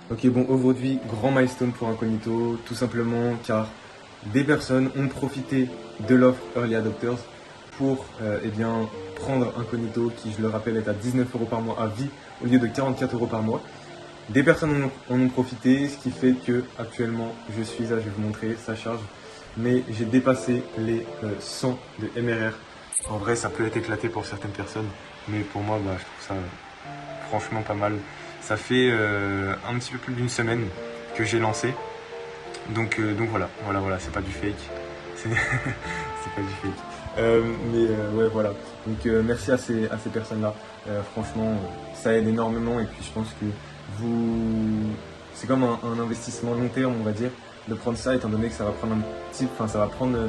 Ok, bon, aujourd'hui, grand milestone pour Incognito, tout simplement car des personnes ont profité de l'offre Early Adopters pour eh bien, prendre Incognito, qui, je le rappelle, est à 19 € par mois à vie au lieu de 44 € par mois. Des personnes en ont profité, ce qui fait que actuellement, je suis à, je vais vous montrer, ça charge, mais j'ai dépassé les 100 de MRR. En vrai, ça peut être éclaté pour certaines personnes, mais pour moi, bah, je trouve ça franchement pas mal. Ça fait un petit peu plus d'une semaine que j'ai lancé. Donc voilà, c'est pas du fake. C'est c'est pas du fake. Ouais, voilà. Donc merci à ces personnes-là. Franchement, ça aide énormément et puis je pense que vous, c'est comme un investissement long terme, on va dire, de prendre ça, étant donné que ça va prendre ça va prendre de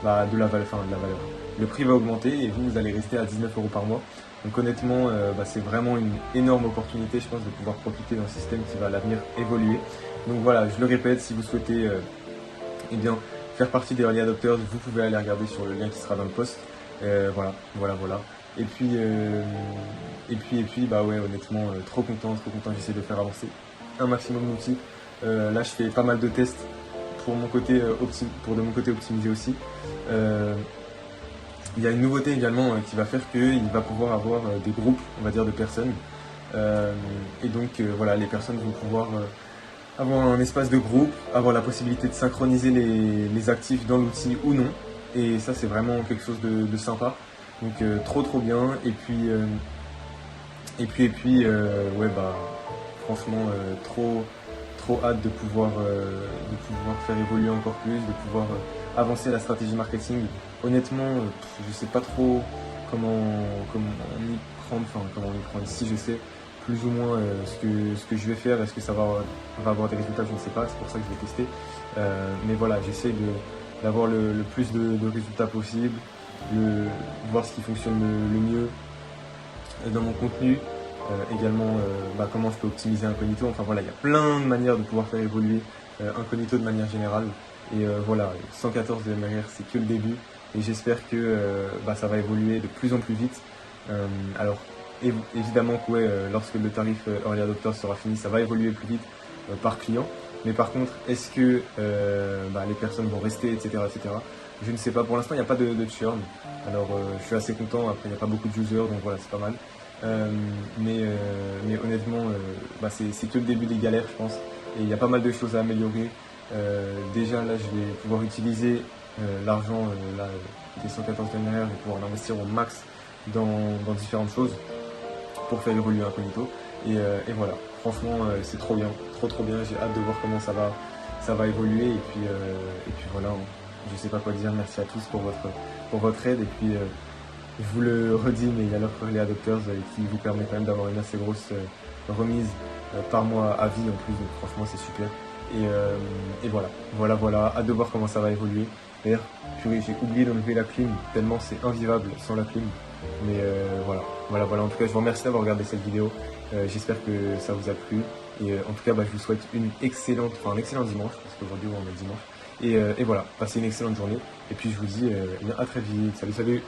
la valeur, de la valeur. Le prix va augmenter et vous allez rester à 19 € par mois. Donc honnêtement, c'est vraiment une énorme opportunité, je pense, de pouvoir profiter d'un système qui va à l'avenir évoluer. Donc voilà, je le répète, si vous souhaitez eh bien, faire partie des early adopters, vous pouvez aller regarder sur le lien qui sera dans le post. Voilà. Et puis, bah ouais, honnêtement, trop content. J'essaie de faire avancer un maximum d'outils. Là, je fais pas mal de tests pour mon côté pour de mon côté optimiser aussi. Il y a une nouveauté également qui va faire qu'il va pouvoir avoir des groupes, on va dire, de personnes. Et donc voilà, les personnes vont pouvoir avoir un espace de groupe, avoir la possibilité de synchroniser les actifs dans l'outil ou non. Et ça, c'est vraiment quelque chose de sympa. Donc trop bien. Ouais, bah franchement, trop hâte de pouvoir faire évoluer encore plus, de pouvoir avancer la stratégie marketing. Honnêtement, je sais pas trop comment y prendre, enfin comment y prendre. Si je sais plus ou moins ce que je vais faire, est-ce que va avoir des résultats, je ne sais pas, c'est pour ça que je vais tester. Mais voilà, j'essaie d'avoir le plus de résultats possible, voir ce qui fonctionne le mieux dans mon contenu, également comment je peux optimiser Incognito. Enfin voilà, il y a plein de manières de pouvoir faire évoluer Incognito de manière générale. Et voilà, 114 de MRR, c'est que le début. Et j'espère que ça va évoluer de plus en plus vite. Alors, évidemment que ouais, lorsque le tarif Early Adopter sera fini, ça va évoluer plus vite par client. Mais par contre, est-ce que les personnes vont rester, etc. Je ne sais pas. Pour l'instant, il n'y a pas de churn. Alors, je suis assez content. Après, il n'y a pas beaucoup de users, donc voilà, c'est pas mal. Mais honnêtement, c'est que le début des galères, je pense. Et il y a pas mal de choses à améliorer. Déjà, là, je vais pouvoir utiliser l'argent des 114 MR, je vais pouvoir l'investir au max dans différentes choses pour faire évoluer Incognito. Et voilà, franchement, c'est trop bien, trop bien. J'ai hâte de voir comment ça va évoluer. Et puis voilà, je sais pas quoi dire. Merci à tous pour votre aide. Et puis, je vous le redis, mais il y a l'offre les adopters qui vous permet quand même d'avoir une assez grosse remise par mois à vie en plus. Donc franchement, c'est super. Et voilà, hâte de voir comment ça va évoluer. D'ailleurs, purée, j'ai oublié d'enlever la clim, tellement c'est invivable sans la clim. Mais voilà. En tout cas, je vous remercie d'avoir regardé cette vidéo. J'espère que ça vous a plu. Et en tout cas, je vous souhaite un excellent dimanche, parce qu'aujourd'hui, on est dimanche. Et voilà, passez une excellente journée. Et puis, je vous dis à très vite. Salut.